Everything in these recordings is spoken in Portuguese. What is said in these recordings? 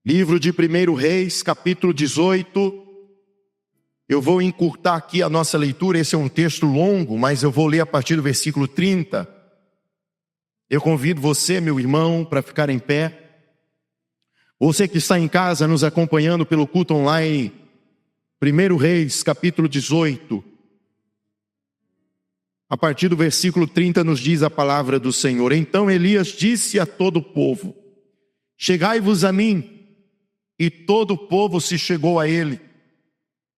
Livro de 1 Reis, capítulo 18. Eu vou encurtar aqui a nossa leitura, esse é um texto longo, mas eu vou ler a partir do versículo 30. Eu convido você, meu irmão, para ficar em pé. Você que está em casa nos acompanhando pelo culto online, 1 Reis, capítulo 18. A partir do versículo 30 nos diz a palavra do Senhor. Então Elias disse a todo o povo: chegai-vos a mim. E todo o povo se chegou a ele,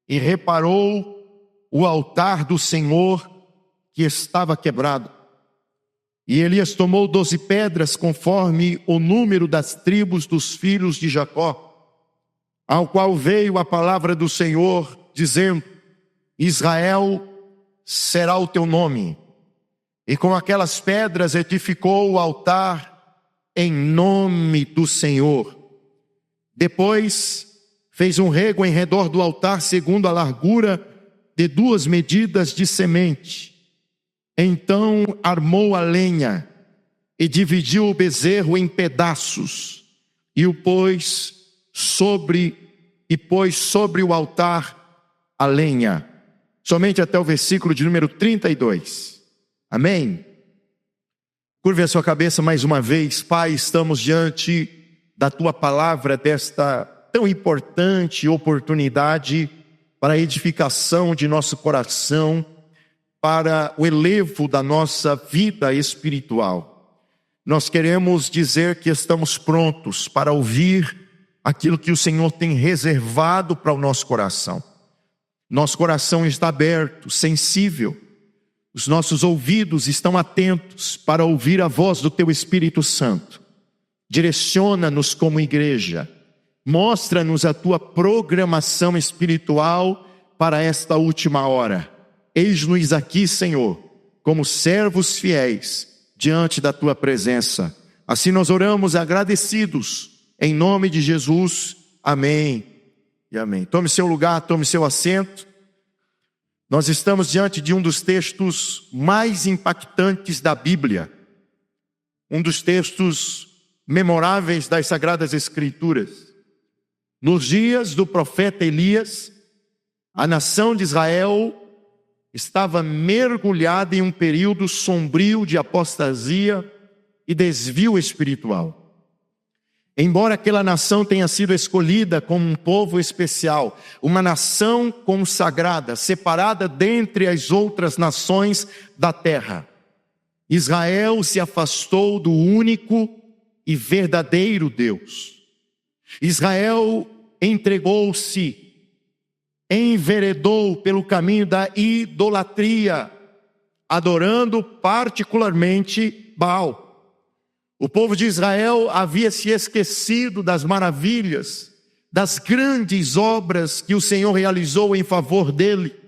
e reparou o altar do Senhor que estava quebrado. E Elias tomou 12 pedras, conforme o número das tribos dos filhos de Jacó, ao qual veio a palavra do Senhor, dizendo: Israel será o teu nome. E com aquelas pedras edificou o altar em nome do Senhor. Depois fez um rego em redor do altar, segundo a largura de 2 medidas de semente. Então armou a lenha e dividiu o bezerro em pedaços e pôs sobre o altar a lenha. Somente até o versículo de número 32. Amém? Curve a sua cabeça mais uma vez. Pai, estamos diante da Tua palavra, desta tão importante oportunidade para a edificação de nosso coração, para o elevo da nossa vida espiritual. Nós queremos dizer que estamos prontos para ouvir aquilo que o Senhor tem reservado para o nosso coração. Nosso coração está aberto, sensível. Os nossos ouvidos estão atentos para ouvir a voz do Teu Espírito Santo. Direciona-nos como igreja. Mostra-nos a Tua programação espiritual para esta última hora. Eis-nos aqui, Senhor, como servos fiéis diante da Tua presença. Assim nós oramos agradecidos, em nome de Jesus. Amém e amém. Tome seu lugar, tome seu assento. Nós estamos diante de um dos textos mais impactantes da Bíblia. Um dos textos memoráveis das Sagradas Escrituras. Nos dias do profeta Elias, a nação de Israel estava mergulhada em um período sombrio de apostasia e desvio espiritual. Embora aquela nação tenha sido escolhida como um povo especial, uma nação consagrada, separada dentre as outras nações da terra, Israel se afastou do único e verdadeiro Deus. Israel entregou-se, enveredou pelo caminho da idolatria, adorando particularmente Baal. O povo de Israel havia se esquecido das maravilhas, das grandes obras que o Senhor realizou em favor dele.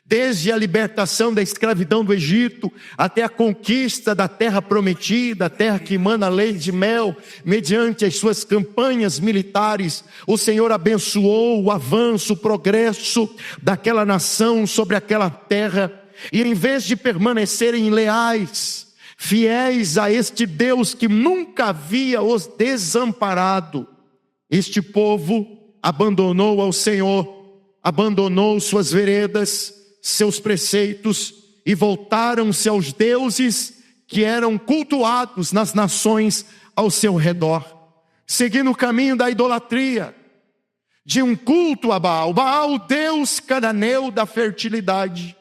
Desde a libertação da escravidão do Egito até a conquista da terra prometida, a terra que emana leite e mel, mediante as suas campanhas militares, o Senhor abençoou o avanço, o progresso daquela nação sobre aquela terra. E em vez de permanecerem leais, fiéis a este Deus que nunca havia os desamparado, este povo abandonou ao Senhor, abandonou suas veredas, seus preceitos, e voltaram-se aos deuses que eram cultuados nas nações ao seu redor, seguindo o caminho da idolatria, de um culto a Baal. Baal, o deus cananeu da fertilidade,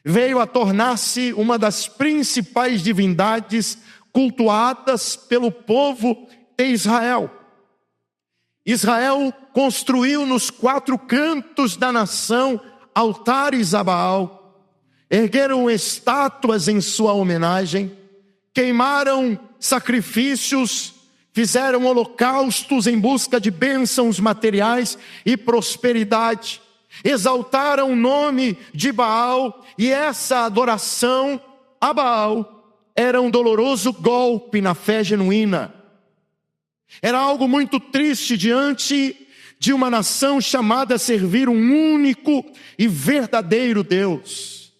veio a tornar-se uma das principais divindades cultuadas pelo povo de Israel. Israel construiu nos 4 cantos da nação altares a Baal, ergueram estátuas em sua homenagem, queimaram sacrifícios, fizeram holocaustos em busca de bênçãos materiais e prosperidade, exaltaram o nome de Baal, e essa adoração a Baal era um doloroso golpe na fé genuína. Era algo muito triste diante de uma nação chamada a servir um único e verdadeiro Deus.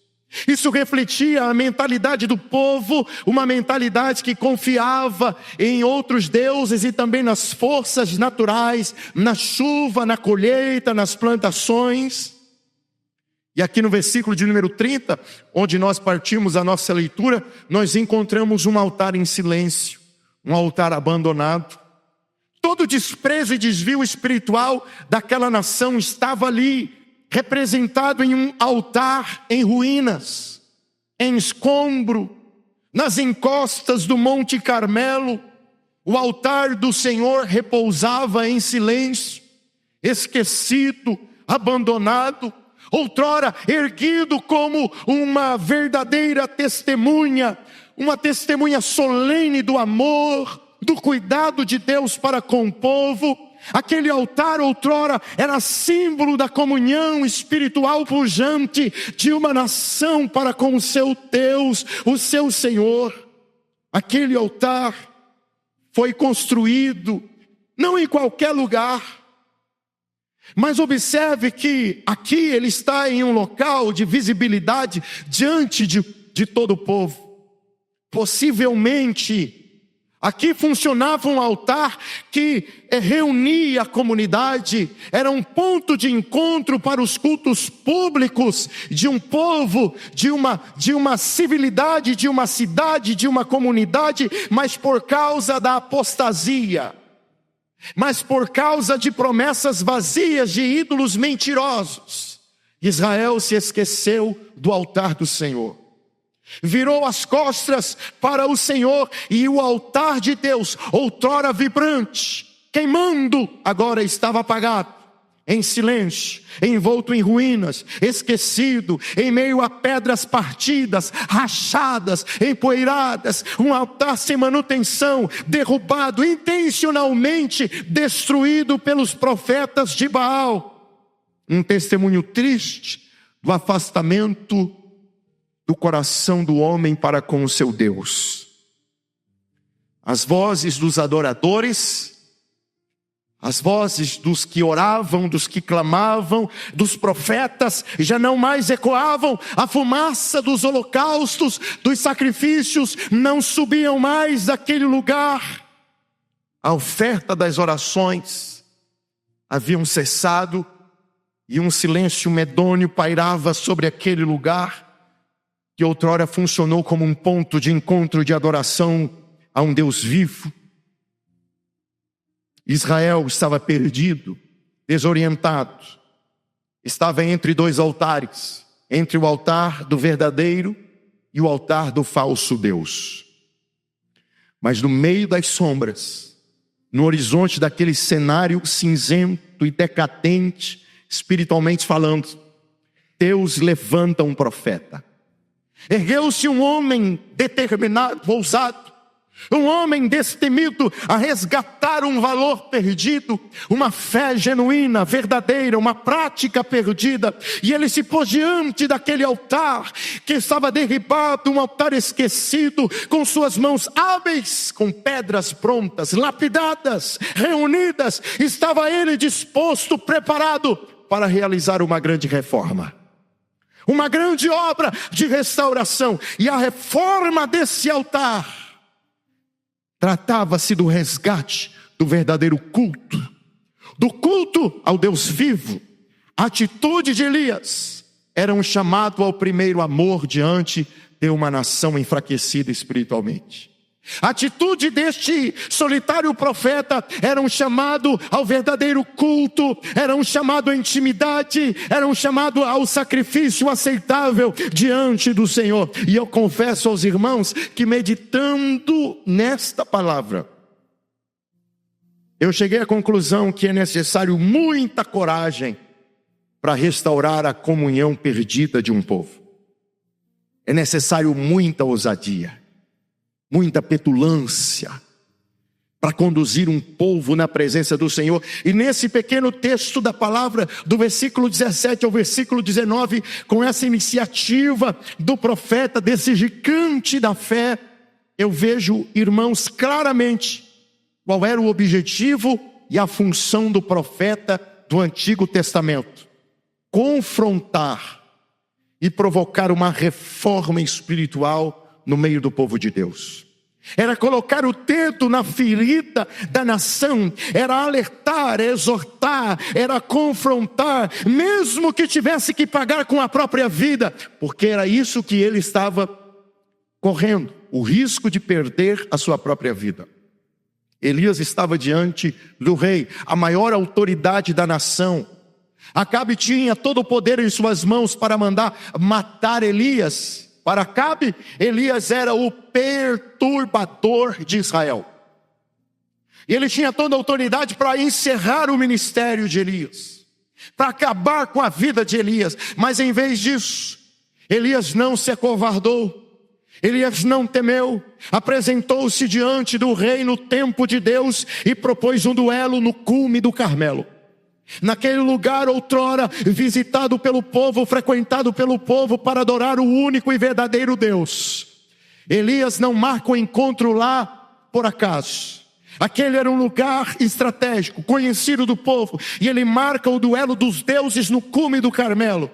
Isso refletia a mentalidade do povo, uma mentalidade que confiava em outros deuses e também nas forças naturais, na chuva, na colheita, nas plantações. E aqui no versículo de número 30, onde nós partimos a nossa leitura, nós encontramos um altar em silêncio, um altar abandonado. Todo o desprezo e desvio espiritual daquela nação estava ali, representado em um altar em ruínas, em escombro, nas encostas do Monte Carmelo. O altar do Senhor repousava em silêncio, esquecido, abandonado, outrora erguido como uma verdadeira testemunha, uma testemunha solene do amor, do cuidado de Deus para com o povo. Aquele altar outrora era símbolo da comunhão espiritual pujante de uma nação para com o seu Deus, o seu Senhor. Aquele altar foi construído não em qualquer lugar, mas observe que aqui ele está em um local de visibilidade diante de todo o povo. Possivelmente aqui funcionava um altar que reunia a comunidade, era um ponto de encontro para os cultos públicos de um povo, de uma civilidade, de uma cidade, de uma comunidade, mas por causa da apostasia, mas por causa de promessas vazias de ídolos mentirosos, Israel se esqueceu do altar do Senhor. Virou as costas para o Senhor, e o altar de Deus, outrora vibrante, queimando, agora estava apagado, em silêncio, envolto em ruínas, esquecido, em meio a pedras partidas, rachadas, empoeiradas, um altar sem manutenção, derrubado, intencionalmente destruído pelos profetas de Baal. Um testemunho triste do afastamento do coração do homem para com o seu Deus. As vozes dos adoradores, as vozes dos que oravam, dos que clamavam, dos profetas, já não mais ecoavam. A fumaça dos holocaustos, dos sacrifícios, não subiam mais daquele lugar. A oferta das orações haviam cessado, e um silêncio medonho pairava sobre aquele lugar, que outrora funcionou como um ponto de encontro de adoração a um Deus vivo. Israel estava perdido, desorientado, estava entre dois altares, entre o altar do verdadeiro e o altar do falso Deus. Mas no meio das sombras, no horizonte daquele cenário cinzento e decadente, espiritualmente falando, Deus levanta um profeta. Ergueu-se um homem determinado, ousado, um homem destemido a resgatar um valor perdido, uma fé genuína, verdadeira, uma prática perdida. E ele se pôs diante daquele altar que estava derribado, um altar esquecido, com suas mãos hábeis, com pedras prontas, lapidadas, reunidas. Estava ele disposto, preparado para realizar uma grande reforma, uma grande obra de restauração. E a reforma desse altar tratava-se do resgate do verdadeiro culto, do culto ao Deus vivo. A atitude de Elias era um chamado ao primeiro amor diante de uma nação enfraquecida espiritualmente. A atitude deste solitário profeta era um chamado ao verdadeiro culto, era um chamado à intimidade, era um chamado ao sacrifício aceitável diante do Senhor. E eu confesso aos irmãos que, meditando nesta palavra, eu cheguei à conclusão que é necessário muita coragem para restaurar a comunhão perdida de um povo. É necessário muita ousadia, muita petulância para conduzir um povo na presença do Senhor. E nesse pequeno texto da palavra, do versículo 17 ao versículo 19, com essa iniciativa do profeta, desse gigante da fé, eu vejo, irmãos, claramente qual era o objetivo e a função do profeta do Antigo Testamento: confrontar e provocar uma reforma espiritual no meio do povo de Deus. Era colocar o dedo na ferida da nação, era alertar, exortar, era confrontar, mesmo que tivesse que pagar com a própria vida, porque era isso que ele estava correndo, o risco de perder a sua própria vida. Elias estava diante do rei, a maior autoridade da nação. Acabe tinha todo o poder em suas mãos para mandar matar Elias. Para Acabe, Elias era o perturbador de Israel. E ele tinha toda a autoridade para encerrar o ministério de Elias, para acabar com a vida de Elias. Mas em vez disso, Elias não se acovardou, Elias não temeu, apresentou-se diante do rei no templo de Deus e propôs um duelo no cume do Carmelo. Naquele lugar outrora visitado pelo povo, frequentado pelo povo para adorar o único e verdadeiro Deus. Elias não marca o encontro lá por acaso. Aquele era um lugar estratégico, conhecido do povo, e ele marca o duelo dos deuses no cume do Carmelo.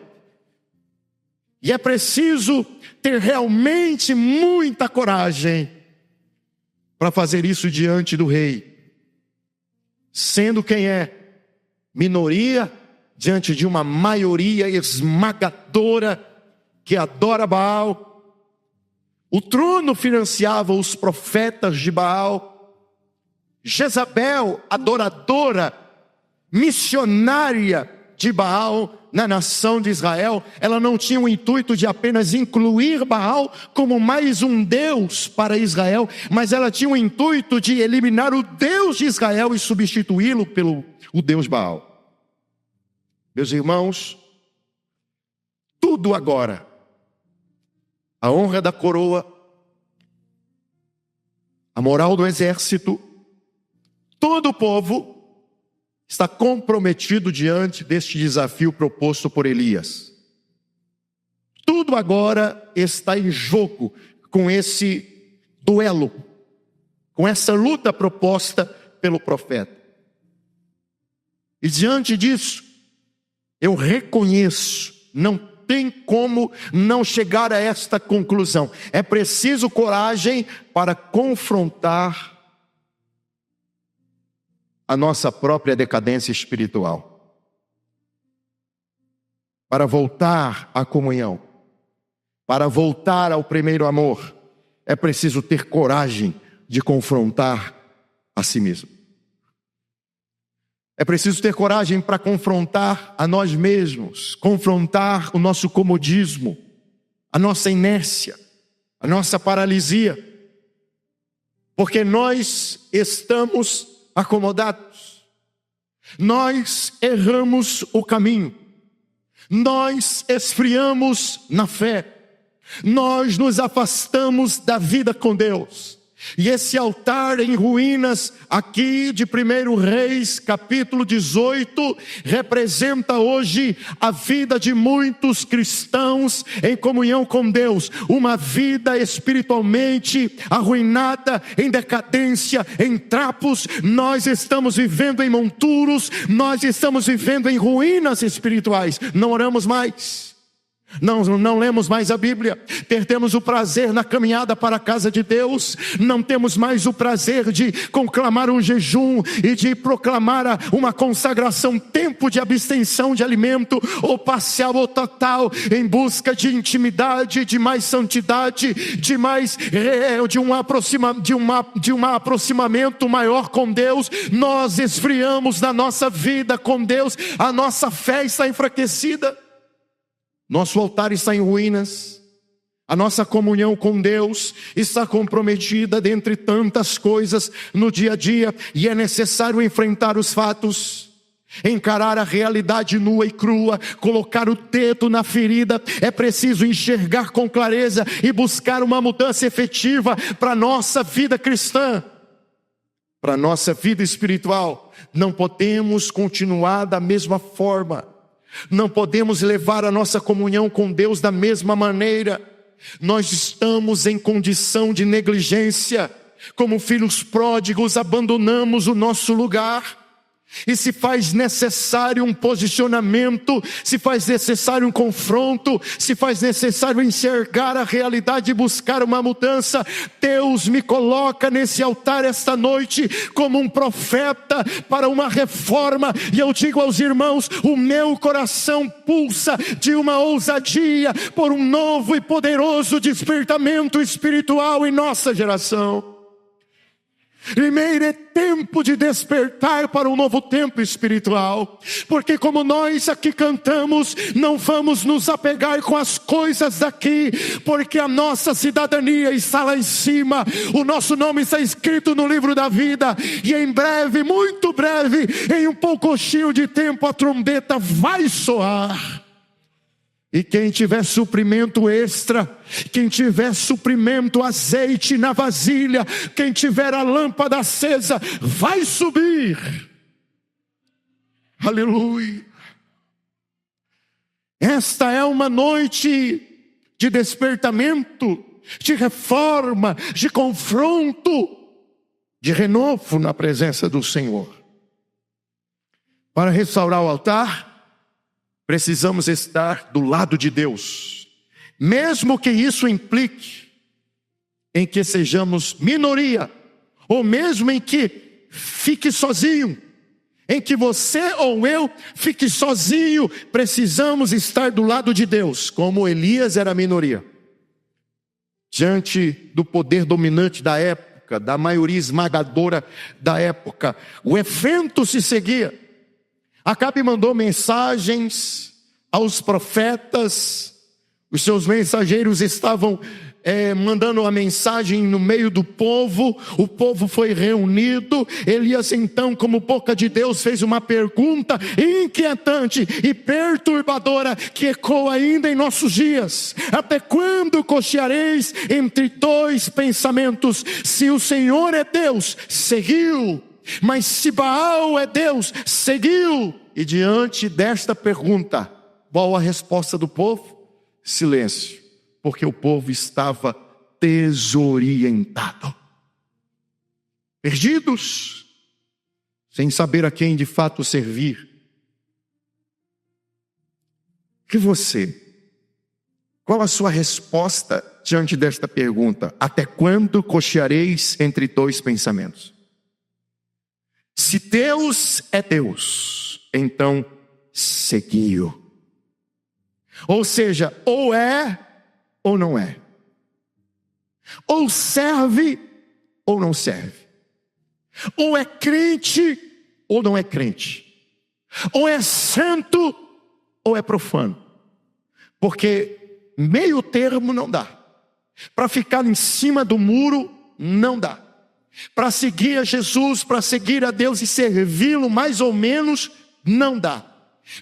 E é preciso ter realmente muita coragem para fazer isso diante do rei, sendo quem é minoria diante de uma maioria esmagadora que adora Baal. O trono financiava os profetas de Baal. Jezabel, adoradora, missionária de Baal na nação de Israel, ela não tinha o intuito de apenas incluir Baal como mais um Deus para Israel, mas ela tinha o intuito de eliminar o Deus de Israel e substituí-lo pelo o Deus Baal. Meus irmãos, tudo agora, a honra da coroa, a moral do exército, todo o povo está comprometido diante deste desafio proposto por Elias. Tudo agora está em jogo com esse duelo, com essa luta proposta pelo profeta. E diante disso, eu reconheço, não tem como não chegar a esta conclusão. É preciso coragem para confrontar a nossa própria decadência espiritual. Para voltar à comunhão, para voltar ao primeiro amor, é preciso ter coragem de confrontar a si mesmo. É preciso ter coragem para confrontar a nós mesmos, confrontar o nosso comodismo, a nossa inércia, a nossa paralisia, porque nós estamos acomodados, nós erramos o caminho, nós esfriamos na fé, nós nos afastamos da vida com Deus. E esse altar em ruínas aqui de 1 Reis, capítulo 18, representa hoje a vida de muitos cristãos em comunhão com Deus. Uma vida espiritualmente arruinada, em decadência, em trapos. Nós estamos vivendo em monturos, nós estamos vivendo em ruínas espirituais. Não oramos mais. Não lemos mais a Bíblia, perdemos o prazer na caminhada para a casa de Deus, não temos mais o prazer de conclamar um jejum e de proclamar uma consagração, tempo de abstenção de alimento, ou parcial ou total, em busca de intimidade, de mais santidade, de um aproximamento maior com Deus. Nós esfriamos na nossa vida com Deus, a nossa fé está enfraquecida. Nosso altar está em ruínas, a nossa comunhão com Deus está comprometida dentre tantas coisas no dia a dia, e é necessário enfrentar os fatos, encarar a realidade nua e crua, colocar o dedo na ferida. É preciso enxergar com clareza e buscar uma mudança efetiva para a nossa vida cristã, para a nossa vida espiritual. Não podemos continuar da mesma forma. Não podemos levar a nossa comunhão com Deus da mesma maneira. Nós estamos em condição de negligência. Como filhos pródigos, abandonamos o nosso lugar. E se faz necessário um posicionamento, se faz necessário um confronto, se faz necessário enxergar a realidade e buscar uma mudança, Deus me coloca nesse altar esta noite como um profeta para uma reforma. E eu digo aos irmãos, o meu coração pulsa de uma ousadia por um novo e poderoso despertamento espiritual em nossa geração. Primeiro é tempo de despertar para um novo tempo espiritual, porque como nós aqui cantamos, não vamos nos apegar com as coisas daqui, porque a nossa cidadania está lá em cima, o nosso nome está escrito no livro da vida, e em breve, muito breve, em um pouquinho de tempo a trombeta vai soar. E quem tiver suprimento extra, quem tiver suprimento azeite na vasilha, quem tiver a lâmpada acesa, vai subir. Aleluia. Esta é uma noite de despertamento, de reforma, de confronto, de renovo na presença do Senhor. Para restaurar o altar, precisamos estar do lado de Deus, mesmo que isso implique em que sejamos minoria, ou mesmo em que fique sozinho, em que você ou eu fique sozinho, precisamos estar do lado de Deus, como Elias era minoria, diante do poder dominante da época, da maioria esmagadora da época. O evento se seguia. Acabe mandou mensagens aos profetas, os seus mensageiros estavam mandando a mensagem no meio do povo, o povo foi reunido. Elias então, como boca de Deus, fez uma pergunta inquietante e perturbadora, que ecoa ainda em nossos dias: até quando cocheareis entre dois pensamentos? Se o Senhor é Deus, seguiu, mas se Baal é Deus, seguiu. E diante desta pergunta, qual a resposta do povo? Silêncio, porque o povo estava desorientado, perdidos, sem saber a quem de fato servir. E você? Qual a sua resposta diante desta pergunta? Até quando cocheareis entre dois pensamentos? Se Deus é Deus, então seguiu. Ou seja, ou é ou não é. Ou serve ou não serve. Ou é crente ou não é crente. Ou é santo ou é profano. Porque meio termo não dá. Para ficar em cima do muro não dá. Para seguir a Jesus, para seguir a Deus e servi-lo mais ou menos, não dá.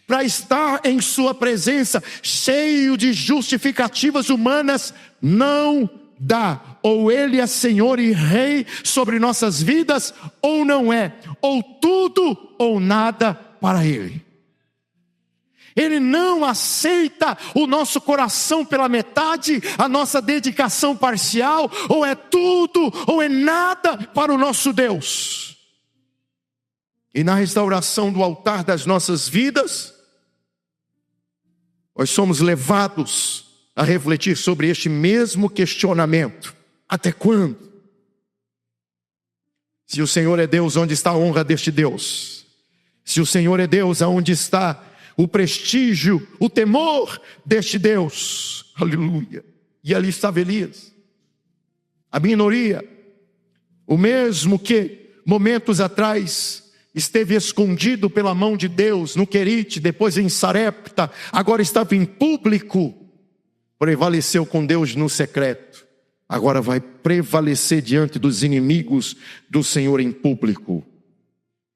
Para estar em sua presença, cheio de justificativas humanas, não dá. Ou Ele é Senhor e Rei sobre nossas vidas, ou não é. Ou tudo ou nada para Ele. Ele não aceita o nosso coração pela metade, a nossa dedicação parcial, ou é tudo ou é nada para o nosso Deus. E na restauração do altar das nossas vidas, nós somos levados a refletir sobre este mesmo questionamento: até quando? Se o Senhor é Deus, onde está a honra deste Deus? Se o Senhor é Deus, aonde está o prestígio, o temor deste Deus? Aleluia. E ali estava Elias, a minoria, o mesmo que momentos atrás esteve escondido pela mão de Deus no Querite, depois em Sarepta, agora estava em público. Prevaleceu com Deus no secreto, agora vai prevalecer diante dos inimigos do Senhor em público.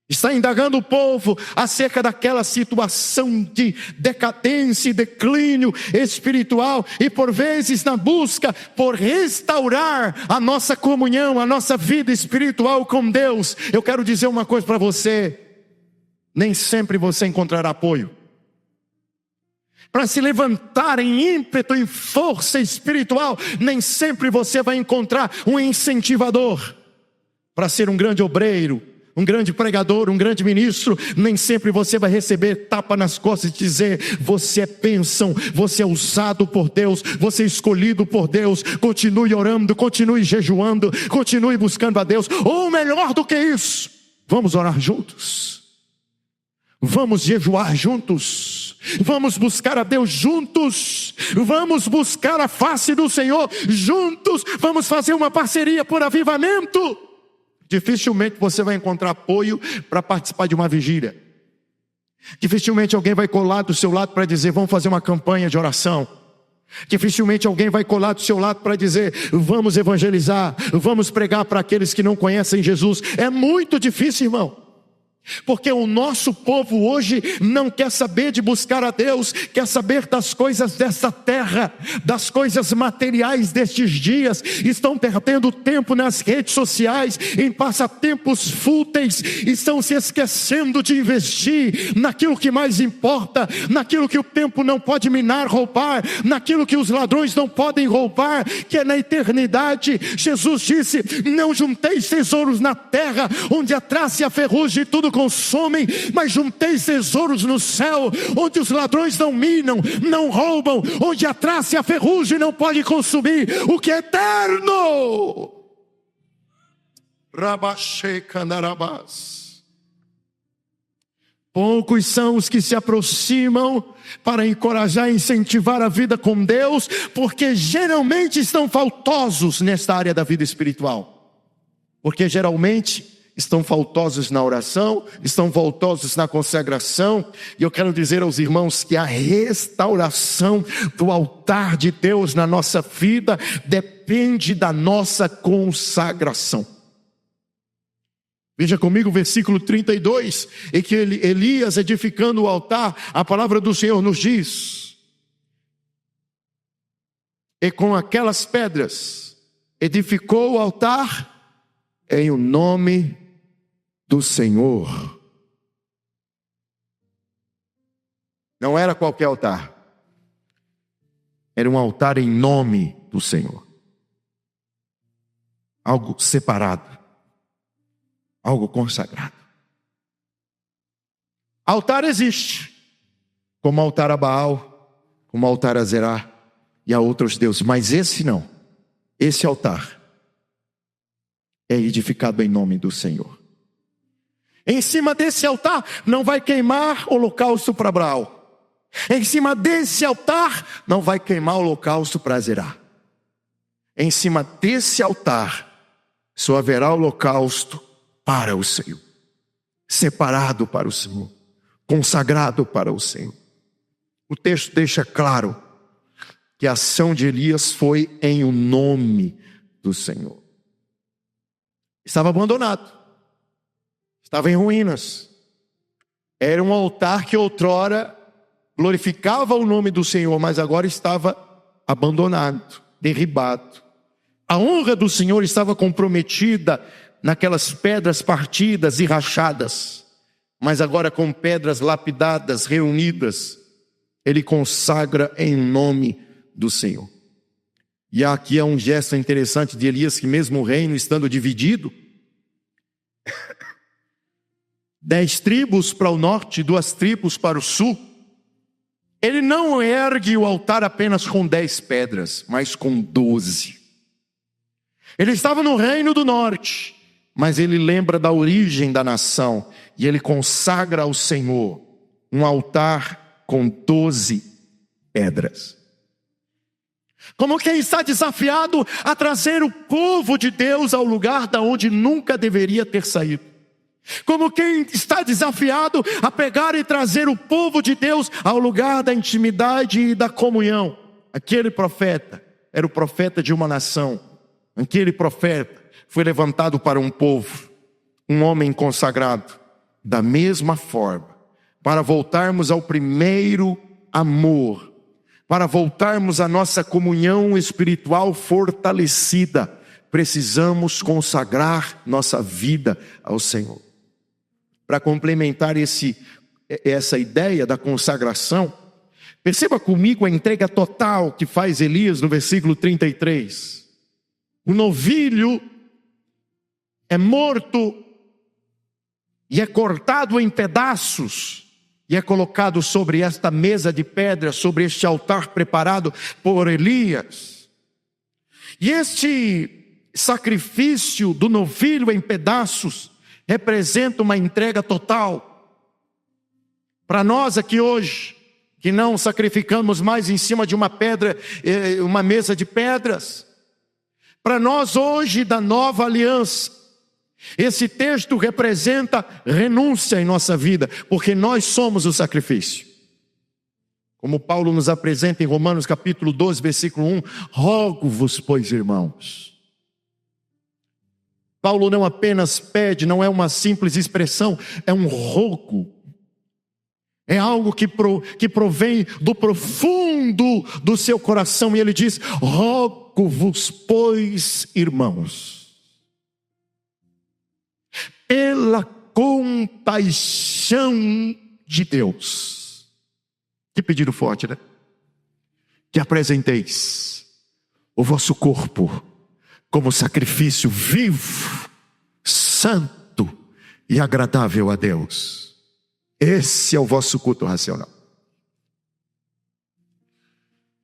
Está indagando o povo acerca daquela situação de decadência e declínio espiritual, e por vezes na busca por restaurar a nossa comunhão, a nossa vida espiritual com Deus. Eu quero dizer uma coisa para você: nem sempre você encontrará apoio. Para se levantar em ímpeto, em força espiritual, nem sempre você vai encontrar um incentivador. Para ser um grande obreiro, um grande pregador, um grande ministro, nem sempre você vai receber tapa nas costas e dizer: você é bênção, você é usado por Deus, você é escolhido por Deus. Continue orando, continue jejuando, continue buscando a Deus. Ou melhor do que isso, vamos orar juntos, vamos jejuar juntos, vamos buscar a Deus juntos, vamos buscar a face do Senhor juntos, vamos fazer uma parceria por avivamento. Dificilmente você vai encontrar apoio para participar de uma vigília. Dificilmente alguém vai colar do seu lado para dizer: vamos fazer uma campanha de oração. Dificilmente alguém vai colar do seu lado para dizer: vamos evangelizar, vamos pregar para aqueles que não conhecem Jesus. É muito difícil, irmão. Porque o nosso povo hoje não quer saber de buscar a Deus, quer saber das coisas dessa terra, das coisas materiais destes dias. Estão perdendo tempo nas redes sociais, em passatempos fúteis, estão se esquecendo de investir naquilo que mais importa, naquilo que o tempo não pode minar, roubar, naquilo que os ladrões não podem roubar, que é na eternidade. Jesus disse: não junteis tesouros na terra, onde a traça e a ferrugem tudo consomem, mas junteis tesouros no céu, onde os ladrões não minam, não roubam, onde a traça e a ferrugem não podem consumir o que é eterno. Poucos são os que se aproximam para encorajar e incentivar a vida com Deus, porque geralmente estão faltosos nesta área da vida espiritual, porque geralmente estão faltosos na oração, estão faltosos na consagração. E eu quero dizer aos irmãos que a restauração do altar de Deus na nossa vida depende da nossa consagração. Veja comigo o versículo 32, em que Elias edificando o altar, a palavra do Senhor nos diz: e com aquelas pedras edificou o altar em o nome do Senhor. Não era qualquer altar, era um altar em nome do Senhor, algo separado, algo consagrado. Altar existe, como altar a Baal, como altar a Zerá e a outros deuses, mas esse não. Esse altar é edificado em nome do Senhor. Em cima desse altar não vai queimar holocausto para Baal. Em cima desse altar não vai queimar holocausto para Zerá. Em cima desse altar só haverá holocausto para o Senhor, separado para o Senhor, consagrado para o Senhor. O texto deixa claro que a ação de Elias foi em o nome do Senhor. Estava abandonado, estava em ruínas. Era um altar que outrora glorificava o nome do Senhor, mas agora estava abandonado, derribado. A honra do Senhor estava comprometida naquelas pedras partidas e rachadas, mas agora com pedras lapidadas, reunidas, ele consagra em nome do Senhor. E aqui é um gesto interessante de Elias, que mesmo o reino estando dividido, 10 tribos para o norte, 2 tribos para o sul, ele não ergue o altar apenas com 10 pedras, mas com 12. Ele estava no reino do norte, mas ele lembra da origem da nação, e ele consagra ao Senhor um altar com 12 pedras. Como quem está desafiado a trazer o povo de Deus ao lugar da onde nunca deveria ter saído. Como quem está desafiado a pegar e trazer o povo de Deus ao lugar da intimidade e da comunhão. Aquele profeta era o profeta de uma nação. Aquele profeta foi levantado para um povo, um homem consagrado. Da mesma forma, para voltarmos ao primeiro amor, para voltarmos à nossa comunhão espiritual fortalecida, precisamos consagrar nossa vida ao Senhor. Para complementar essa ideia da consagração, perceba comigo a entrega total que faz Elias no versículo 33. O novilho é morto e é cortado em pedaços, e é colocado sobre esta mesa de pedra, sobre este altar preparado por Elias. E este sacrifício do novilho em pedaços representa uma entrega total. Para nós aqui hoje, que não sacrificamos mais em cima de uma pedra, uma mesa de pedras, para nós hoje da nova aliança, esse texto representa renúncia em nossa vida, porque nós somos o sacrifício. Como Paulo nos apresenta em Romanos capítulo 12, versículo 1, rogo-vos, pois, irmãos. Paulo não apenas pede, não é uma simples expressão, é um rogo. É algo que provém do profundo do seu coração, e ele diz, rogo-vos, pois, irmãos, pela compaixão de Deus. Que pedido forte, né? Que apresenteis o vosso corpo como sacrifício vivo, santo e agradável a Deus. Esse é o vosso culto racional.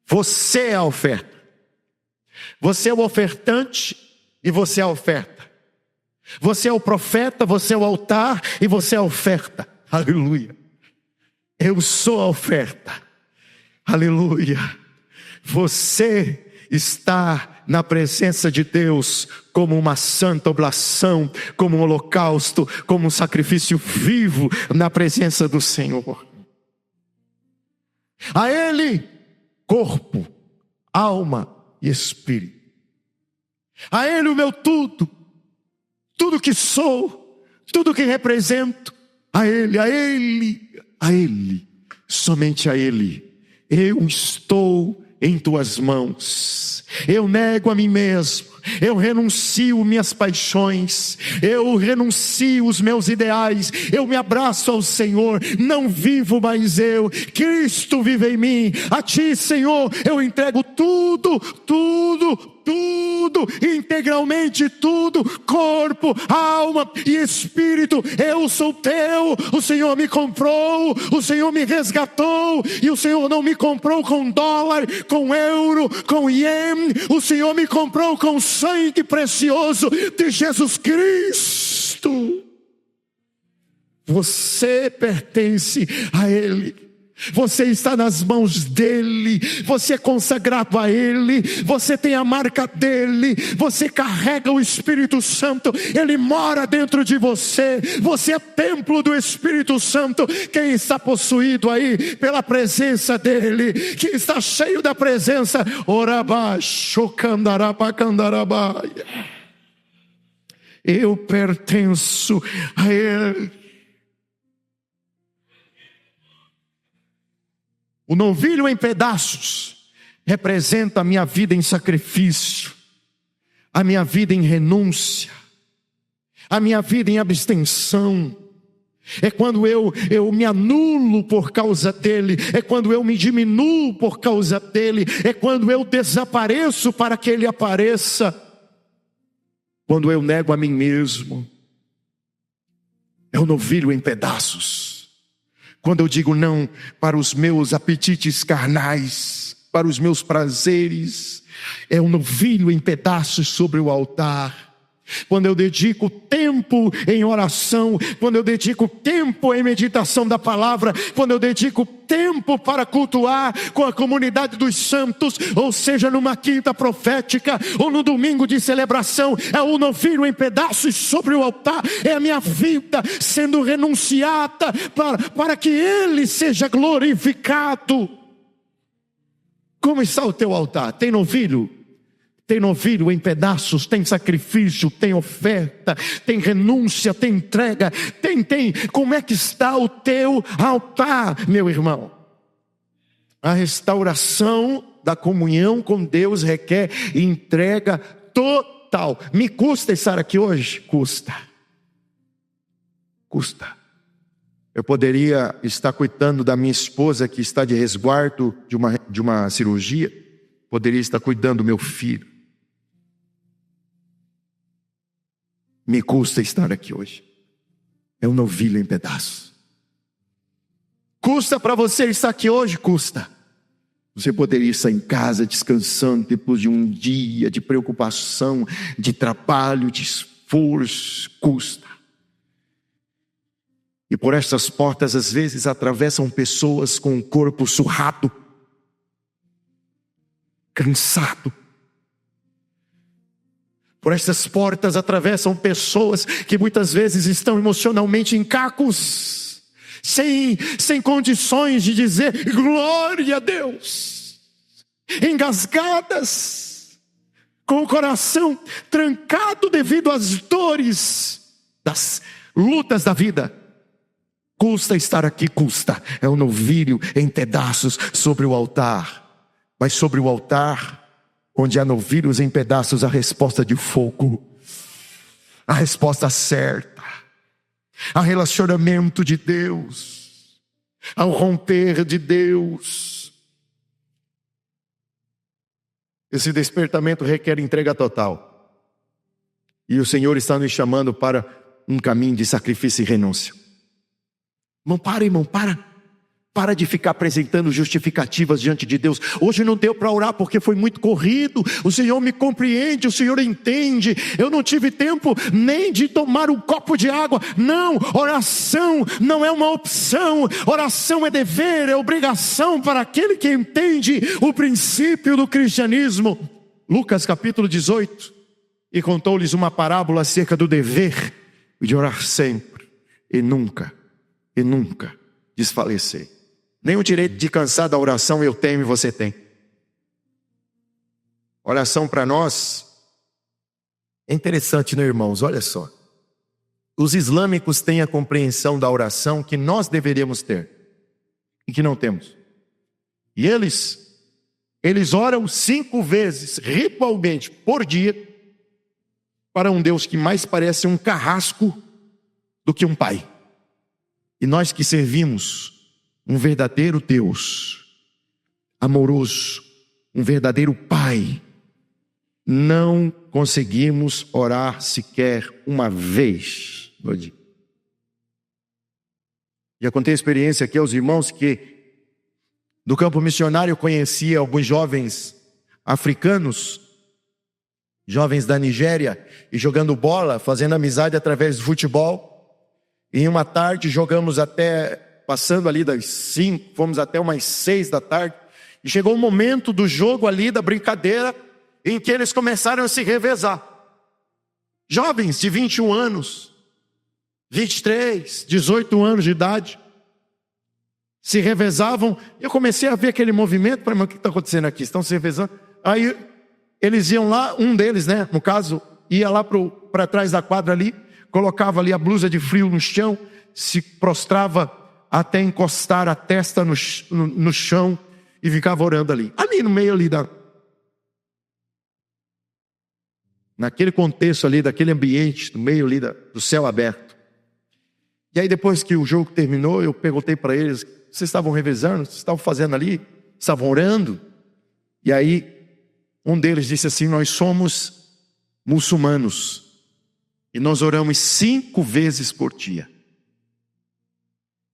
Você é a oferta. Você é o ofertante e você é a oferta. Você é o profeta, você é o altar e você é a oferta. Aleluia. Eu sou a oferta. Aleluia. Você está na presença de Deus como uma santa oblação, como um holocausto, como um sacrifício vivo na presença do Senhor. A Ele, corpo, alma e espírito. A Ele o meu tudo. Tudo que sou, tudo que represento, a Ele, somente a Ele. Eu estou em tuas mãos. Eu nego a mim mesmo. Eu renuncio minhas paixões. Eu renuncio os meus ideais. Eu me abraço ao Senhor. Não vivo mais eu. Cristo vive em mim. A Ti, Senhor, eu entrego tudo, integralmente tudo, corpo, alma e espírito. Eu sou teu. O Senhor me comprou, o Senhor me resgatou, e o Senhor não me comprou com dólar, com euro, com ien. O Senhor me comprou com sangue precioso de Jesus Cristo. Você pertence a Ele. Você está nas mãos dEle, você é consagrado a Ele, você tem a marca dEle, você carrega o Espírito Santo, Ele mora dentro de você, você é templo do Espírito Santo. Quem está possuído aí pela presença dEle, que está cheio da presença, eu pertenço a Ele. O novilho em pedaços representa a minha vida em sacrifício, a minha vida em renúncia, a minha vida em abstenção. É quando eu me anulo por causa dele, é quando eu me diminuo por causa dele, é quando eu desapareço para que ele apareça, quando eu nego a mim mesmo. É o novilho em pedaços. Quando eu digo não para os meus apetites carnais, para os meus prazeres, é um novilho em pedaços sobre o altar. Quando eu dedico tempo em oração, quando eu dedico tempo em meditação da palavra, quando eu dedico tempo para cultuar com a comunidade dos santos, ou seja, numa quinta profética, ou no domingo de celebração, é o novilho em pedaços sobre o altar, é a minha vida sendo renunciada para que Ele seja glorificado. Como está o teu altar? Tem novilho? Tem novilho em pedaços, tem sacrifício, tem oferta, tem renúncia, tem entrega, tem. Como é que está o teu altar, meu irmão? A restauração da comunhão com Deus requer entrega total. Me custa estar aqui hoje? Custa. Eu poderia estar cuidando da minha esposa que está de resguardo de uma cirurgia, poderia estar cuidando do meu filho. Me custa estar aqui hoje. é um novilho em pedaços. Custa para você estar aqui hoje? Custa. Você poderia estar em casa descansando depois de um dia de preocupação, de trabalho, de esforço. Custa. E por estas portas às vezes atravessam pessoas com o corpo surrado, cansado. Por estas portas atravessam pessoas que muitas vezes estão emocionalmente em cacos, sem condições de dizer glória a Deus, engasgadas, com o coração trancado devido às dores das lutas da vida. Custa estar aqui, custa. É um novilho em pedaços sobre o altar, mas sobre o altar onde há novilhos em pedaços, a resposta de fogo, a resposta certa, a relacionamento de Deus, ao romper de Deus. Esse despertamento requer entrega total. E o Senhor está nos chamando para um caminho de sacrifício e renúncia. Irmão, para de ficar apresentando justificativas diante de Deus. Hoje não deu para orar porque foi muito corrido. O Senhor me compreende, o Senhor entende. Eu não tive tempo nem de tomar um copo de água. Não, oração não é uma opção. Oração é dever, é obrigação para aquele que entende o princípio do cristianismo. Lucas capítulo 18. E contou-lhes uma parábola acerca do dever de orar sempre e nunca desfalecer. Nem o direito de cansar da oração eu tenho e você tem. Oração para nós é interessante, né, irmãos? Olha só. Os islâmicos têm a compreensão da oração que nós deveríamos ter e que não temos. E eles oram 5 vezes, ritualmente, por dia, para um Deus que mais parece um carrasco do que um pai. E nós que servimos um verdadeiro Deus, amoroso, um verdadeiro Pai, não conseguimos orar sequer uma vez no dia. Já contei a experiência aqui aos irmãos que do campo missionário eu conhecia alguns jovens africanos, jovens da Nigéria, e jogando bola, fazendo amizade através do futebol. E em uma tarde jogamos passando ali das 5, fomos até umas 6 da tarde. E chegou o momento do jogo ali, da brincadeira, em que eles começaram a se revezar. Jovens de 21 anos, 23, 18 anos de idade, se revezavam. Eu comecei a ver aquele movimento, falei, mas o que está acontecendo aqui? Estão se revezando? Aí eles iam lá, um deles, né, no caso, ia lá para trás da quadra ali, colocava ali a blusa de frio no chão, se prostrava até encostar a testa no chão e ficava orando ali no meio ali naquele contexto ali, daquele ambiente, no meio ali do céu aberto. E aí depois que o jogo terminou, eu perguntei para eles, vocês estavam revezando? Vocês estavam fazendo ali? Estavam orando? E aí um deles disse assim, nós somos muçulmanos e nós oramos 5 vezes por dia.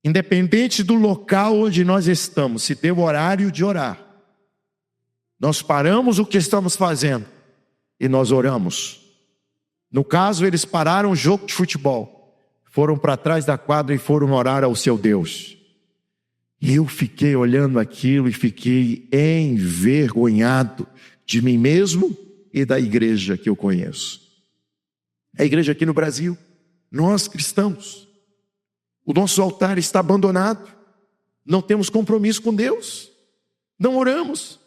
Independente do local onde nós estamos, se tem o horário de orar, nós paramos o que estamos fazendo e nós oramos. No caso, eles pararam o jogo de futebol, foram para trás da quadra e foram orar ao seu Deus. E eu fiquei olhando aquilo e fiquei envergonhado de mim mesmo e da igreja que eu conheço. A igreja aqui no Brasil, nós cristãos, o nosso altar está abandonado, não temos compromisso com Deus, não oramos.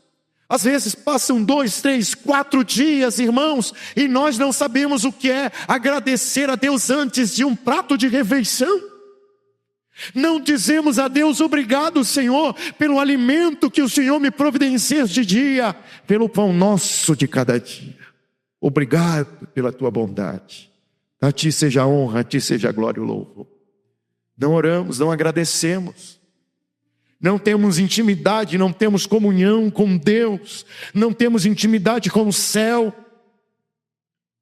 Às vezes passam 2, 3, 4 dias, irmãos, e nós não sabemos o que é agradecer a Deus antes de um prato de refeição. Não dizemos a Deus, obrigado, Senhor, pelo alimento que o Senhor me providencia de dia, pelo pão nosso de cada dia. Obrigado pela tua bondade. A ti seja a honra, a ti seja a glória e o louvor. Não oramos, não agradecemos. Não temos intimidade, não temos comunhão com Deus. Não temos intimidade com o céu.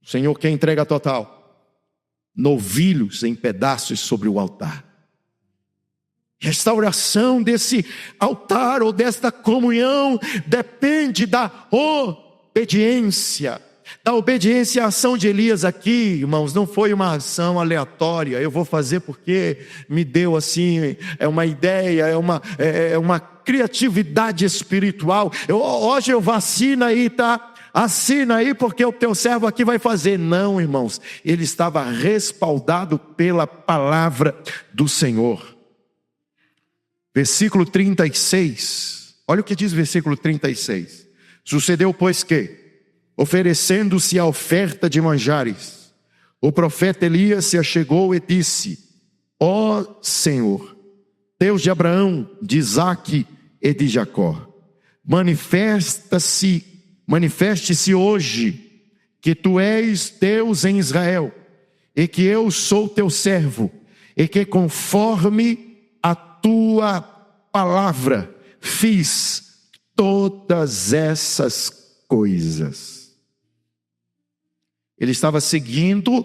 O Senhor quer entrega total. novilhos em pedaços sobre o altar. Restauração desse altar ou desta comunhão depende da obediência. Da obediência à ação de Elias aqui, irmãos, não foi uma ação aleatória. Eu vou fazer porque me deu assim, é uma ideia, é uma criatividade espiritual. Hoje eu vacino aí, tá? Assina aí porque o teu servo aqui vai fazer. Não, irmãos, ele estava respaldado pela palavra do Senhor. Versículo 36, olha o que diz o versículo 36. Sucedeu, pois, que, oferecendo-se a oferta de manjares, o profeta Elias se achegou e disse: ó Senhor, Deus de Abraão, de Isaque e de Jacó, manifeste-se hoje que tu és Deus em Israel, e que eu sou teu servo, e que conforme a tua palavra fiz todas essas coisas. Ele estava seguindo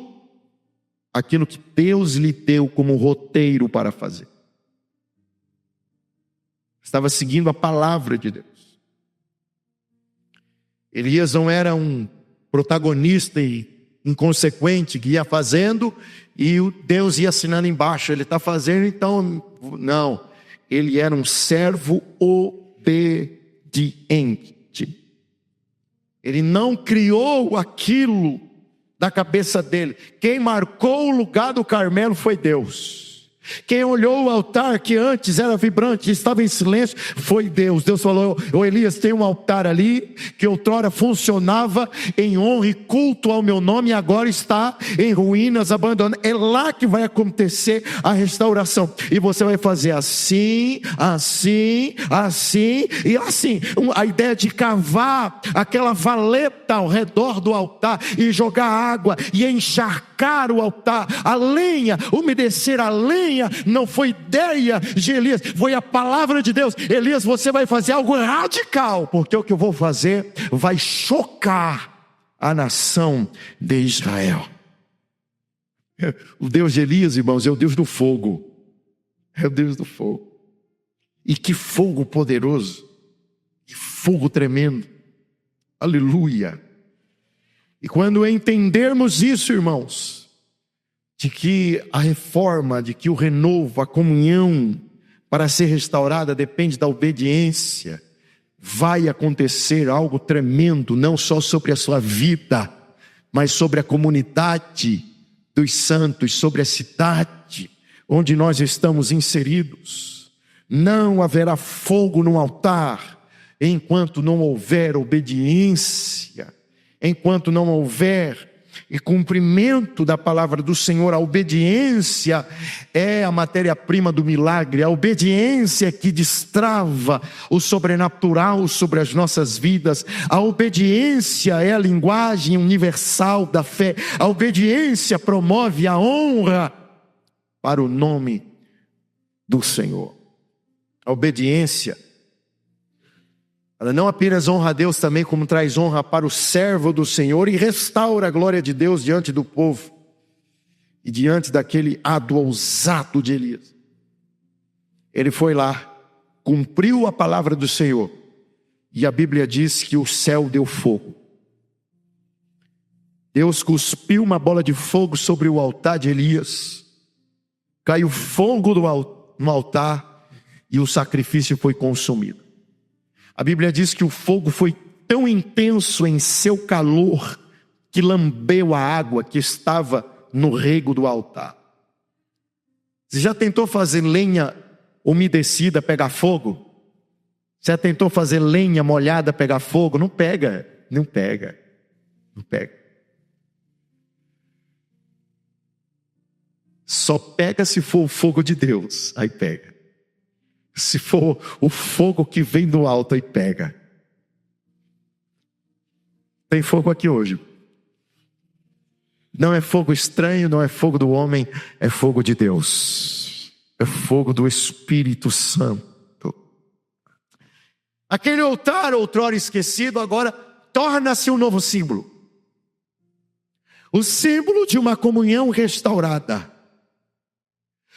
aquilo que Deus lhe deu como roteiro para fazer. Estava seguindo a palavra de Deus. Elias não era um protagonista e inconsequente que ia fazendo e Deus ia assinando embaixo. Ele está fazendo, então não. Ele era um servo obediente. Ele não criou aquilo da cabeça dele. Quem marcou o lugar do Carmelo foi Deus. Quem olhou o altar que antes era vibrante, estava em silêncio, foi Deus. Deus falou: ô Elias, tem um altar ali que outrora funcionava em honra e culto ao meu nome, e agora está em ruínas, abandonado. É lá que vai acontecer a restauração. E você vai fazer assim, assim, assim e assim. A ideia de cavar aquela valeta ao redor do altar e jogar água e encharcar o altar, a lenha, umedecer a lenha, não foi ideia de Elias, foi a palavra de Deus. Elias, você vai fazer algo radical, porque o que eu vou fazer vai chocar a nação de Israel. O Deus de Elias, irmãos, é o Deus do fogo. É o Deus do fogo. E que fogo poderoso, que fogo tremendo. Aleluia. E quando entendermos isso, irmãos, de que a reforma, de que o renovo, a comunhão para ser restaurada depende da obediência, vai acontecer algo tremendo, não só sobre a sua vida, mas sobre a comunidade dos santos, sobre a cidade onde nós estamos inseridos. Não haverá fogo no altar enquanto não houver obediência, enquanto não houver e cumprimento da palavra do Senhor. A obediência é a matéria-prima do milagre. A obediência que destrava o sobrenatural sobre as nossas vidas. A obediência é a linguagem universal da fé. A obediência promove a honra para o nome do Senhor. A obediência, ela não apenas honra a Deus também, como traz honra para o servo do Senhor e restaura a glória de Deus diante do povo e diante daquele ado ousado de Elias. Ele foi lá, cumpriu a palavra do Senhor, e a Bíblia diz que o céu deu fogo. Deus cuspiu uma bola de fogo sobre o altar de Elias, caiu fogo no altar e o sacrifício foi consumido. A Bíblia diz que o fogo foi tão intenso em seu calor que lambeu a água que estava no rego do altar. Você já tentou fazer lenha umedecida pegar fogo? Você já tentou fazer lenha molhada pegar fogo? Não pega, não pega, não pega. Só pega se for o fogo de Deus, aí pega. Se for o fogo que vem do alto, aí pega. Tem fogo aqui hoje. Não é fogo estranho, não é fogo do homem, é fogo de Deus. É fogo do Espírito Santo. Aquele altar, outrora esquecido, agora torna-se um novo símbolo. o símbolo de uma comunhão restaurada,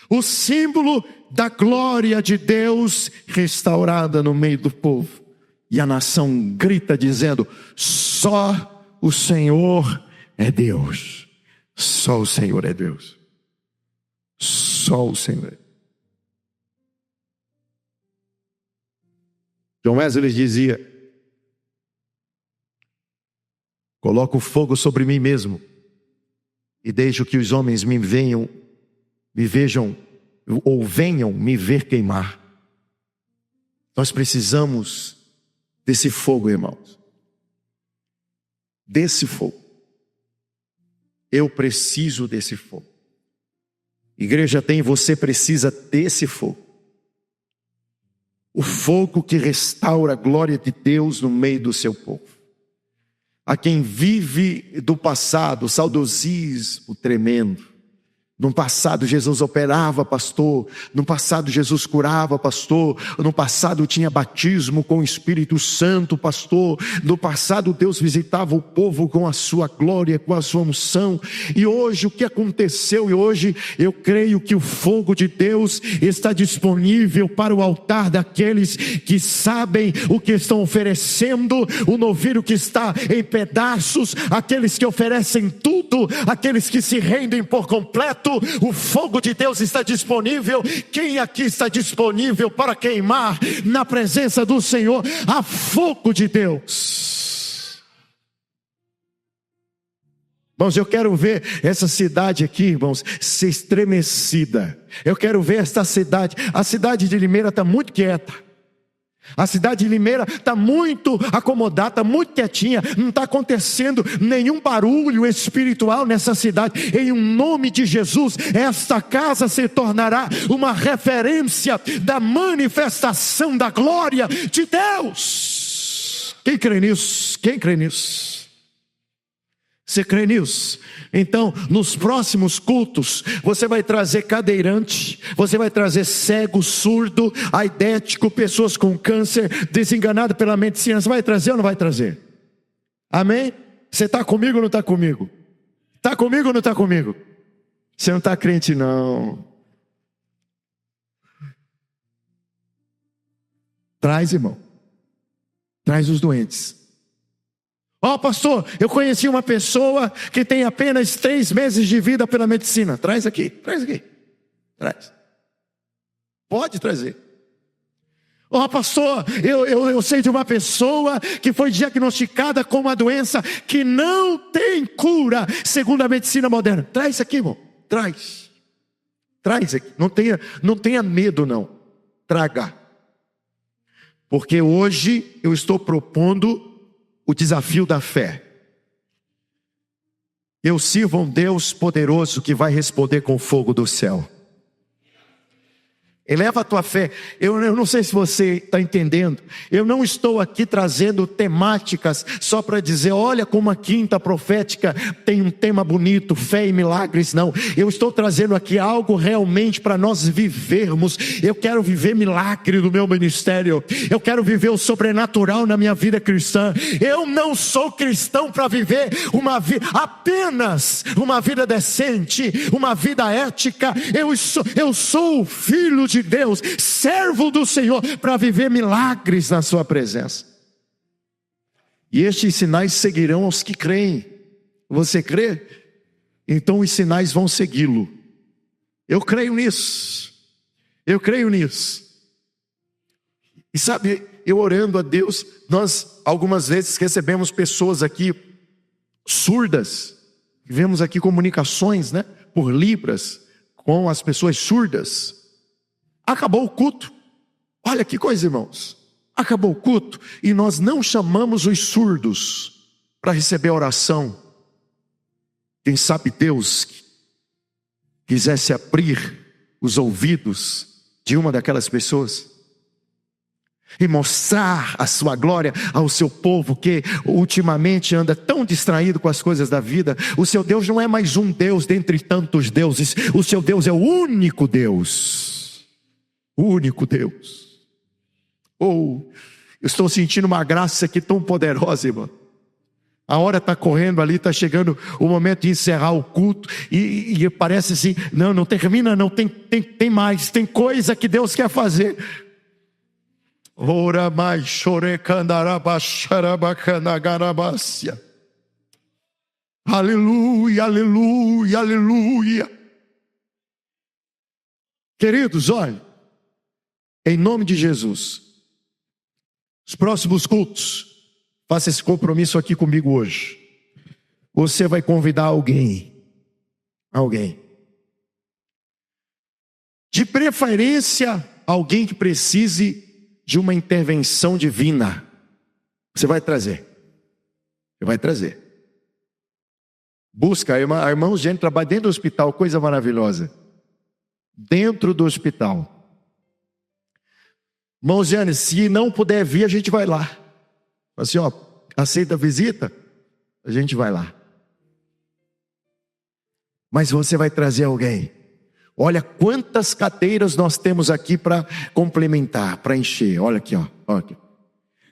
o símbolo da glória de Deus restaurada no meio do povo. E a nação grita dizendo: só o Senhor é Deus. Só o Senhor é Deus. Só o Senhor é. John Wesley dizia: coloco fogo sobre mim mesmo e deixo que os homens me vejam ou venham me ver queimar. Nós precisamos desse fogo, irmãos. Desse fogo. Eu preciso desse fogo. Igreja tem, você precisa desse fogo. O fogo que restaura a glória de Deus no meio do seu povo. A quem vive do passado, saudosismo tremendo. No passado Jesus operava, pastor. No passado Jesus curava, pastor. No passado tinha batismo com o Espírito Santo, pastor. No passado Deus visitava o povo com a sua glória, com a sua unção. E hoje o que aconteceu? E hoje eu creio que o fogo de Deus está disponível para o altar daqueles que sabem o que estão oferecendo. O novilho que está em pedaços, aqueles que oferecem tudo, aqueles que se rendem por completo. O fogo de Deus está disponível. Quem aqui está disponível para queimar na presença do Senhor? Há fogo de Deus. Irmãos, eu quero ver essa cidade aqui, irmãos, ser estremecida. Eu quero ver esta cidade. A cidade de Limeira está muito quieta. A cidade de Limeira está muito acomodada, está muito quietinha. Não está acontecendo nenhum barulho espiritual nessa cidade. Em nome de Jesus, esta casa se tornará uma referência da manifestação da glória de Deus. Quem crê nisso? Quem crê nisso? Você crê nisso? Então, nos próximos cultos, você vai trazer cadeirante, você vai trazer cego, surdo, aidético, pessoas com câncer, desenganado pela medicina. Você vai trazer ou não vai trazer? Amém? Você está comigo ou não está comigo? Está comigo ou não está comigo? Você não está crente não. Traz, irmão. Traz os doentes. Pastor, eu conheci uma pessoa que tem apenas 3 meses de vida pela medicina. Traz aqui, traz. Pode trazer. Pastor, eu sei de uma pessoa que foi diagnosticada com uma doença que não tem cura, segundo a medicina moderna. Traz aqui, irmão, traz aqui, não tenha medo não, traga. Porque hoje eu estou propondo o desafio da fé. Eu sirvo um Deus poderoso que vai responder com fogo do céu. Eleva a tua fé. Eu não sei se você está entendendo. Eu não estou aqui trazendo temáticas só para dizer, olha como a quinta profética tem um tema bonito, fé e milagres. Não, eu estou trazendo aqui algo realmente para nós vivermos. Eu quero viver milagre no meu ministério. Eu quero viver o sobrenatural na minha vida cristã. Eu não sou cristão para viver apenas uma vida decente, uma vida ética. Eu sou filho de Deus, servo do Senhor, para viver milagres na sua presença. E estes sinais seguirão aos que creem. Você crê? Então os sinais vão segui-lo. Eu creio nisso. E sabe, eu orando a Deus, nós algumas vezes recebemos pessoas aqui surdas. Vemos aqui comunicações, por libras com as pessoas surdas. Acabou o culto. Olha que coisa, irmãos. Acabou o culto e nós não chamamos os surdos para receber a oração. Quem sabe Deus quisesse abrir os ouvidos de uma daquelas pessoas e mostrar a sua glória ao seu povo que ultimamente anda tão distraído com as coisas da vida. O seu Deus não é mais um Deus dentre tantos deuses. O seu Deus é o único Deus. O único Deus. Eu estou sentindo uma graça aqui tão poderosa, irmão. A hora está correndo ali, está chegando o momento de encerrar o culto. E parece assim, não termina não, tem mais, tem coisa que Deus quer fazer. Ora mais, chorecandarabacharabacanagarabácia. Aleluia, aleluia, aleluia. Queridos, olha, em nome de Jesus, os próximos cultos, faça esse compromisso aqui comigo hoje. Você vai convidar alguém. De preferência, alguém que precise de uma intervenção divina. Você vai trazer. Busca, a irmã Eugênia trabalha dentro do hospital, coisa maravilhosa. Dentro do hospital. Irmão Eugênia, se não puder vir, a gente vai lá. Assim, ó, aceita a visita? A gente vai lá. Mas você vai trazer alguém. Olha quantas cadeiras nós temos aqui para complementar, para encher. Olha aqui, ó. Olha aqui.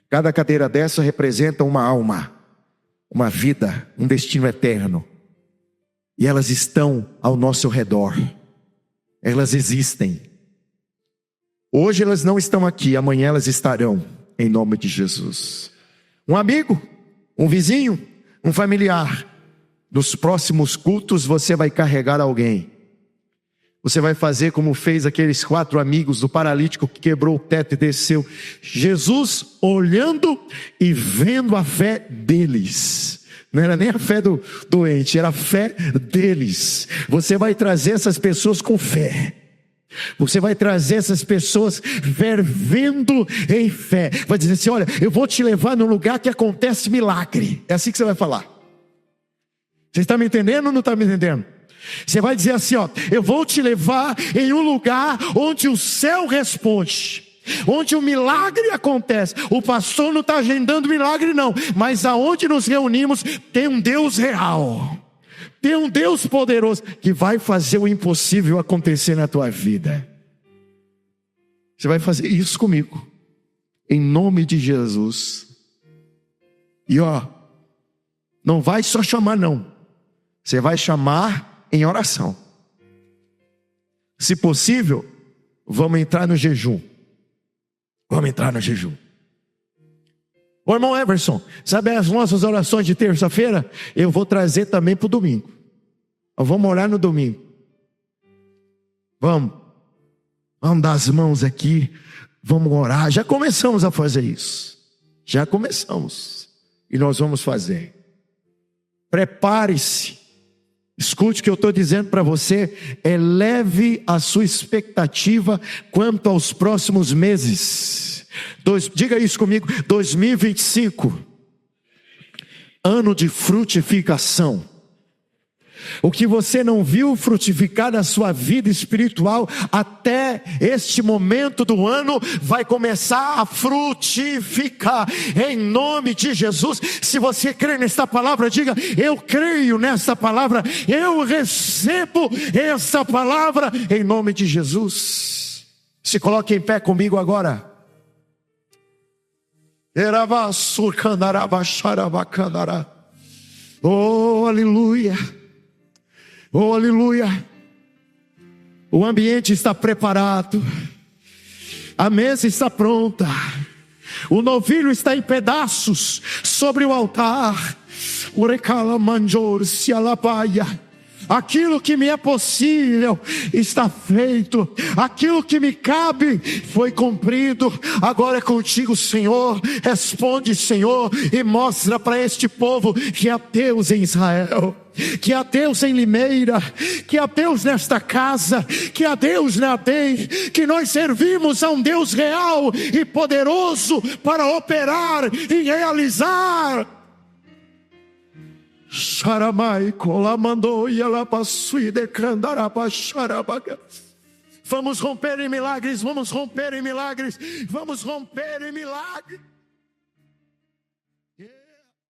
Cada cadeira dessa representa uma alma, uma vida, um destino eterno. E elas estão ao nosso redor. Elas existem. Hoje elas não estão aqui, amanhã elas estarão, em nome de Jesus. Um amigo, um vizinho, um familiar. Nos próximos cultos você vai carregar alguém. Você vai fazer como fez aqueles 4 amigos do paralítico que quebrou o teto e desceu. Jesus olhando e vendo a fé deles. Não era nem a fé do doente, era a fé deles. Você vai trazer essas pessoas com fé. Você vai trazer essas pessoas fervendo em fé. Vai dizer assim, olha, eu vou te levar num lugar que acontece milagre. É assim que você vai falar. Você está me entendendo ou não está me entendendo? Você vai dizer assim, ó, eu vou te levar em um lugar onde o céu responde. Onde o milagre acontece. O pastor não está agendando milagre não, mas aonde nos reunimos tem um Deus real, tem um Deus poderoso que vai fazer o impossível acontecer na tua vida. Você vai fazer isso comigo, em nome de Jesus. E ó, não vai só chamar não, você vai chamar em oração. Se possível, vamos entrar no jejum. Ô irmão Everson, sabe as nossas orações de terça-feira? Eu vou trazer também para o domingo. Vamos orar no domingo. Vamos dar as mãos aqui. Vamos orar. Já começamos a fazer isso. E nós vamos fazer. Prepare-se. Escute o que eu estou dizendo para você. Eleve a sua expectativa quanto aos próximos meses. Diga isso comigo. 2025, ano de frutificação. O que você não viu frutificar na sua vida espiritual até este momento do ano vai começar a frutificar em nome de Jesus. Se você crê nesta palavra, diga: eu creio nesta palavra, eu recebo esta palavra em nome de Jesus. Se coloque em pé comigo agora. Oh, aleluia. Oh, aleluia. O ambiente está preparado. A mesa está pronta. O novilho está em pedaços sobre o altar. Aquilo que me é possível está feito. Aquilo que me cabe foi cumprido. Agora é contigo, Senhor. Responde, Senhor, e mostra para este povo que há Deus em Israel, que há Deus em Limeira, que há Deus nesta casa, que há Deus na ADEM, que nós servimos a um Deus real e poderoso para operar e realizar. Vamos romper em milagres, vamos romper em milagres, vamos romper em milagres.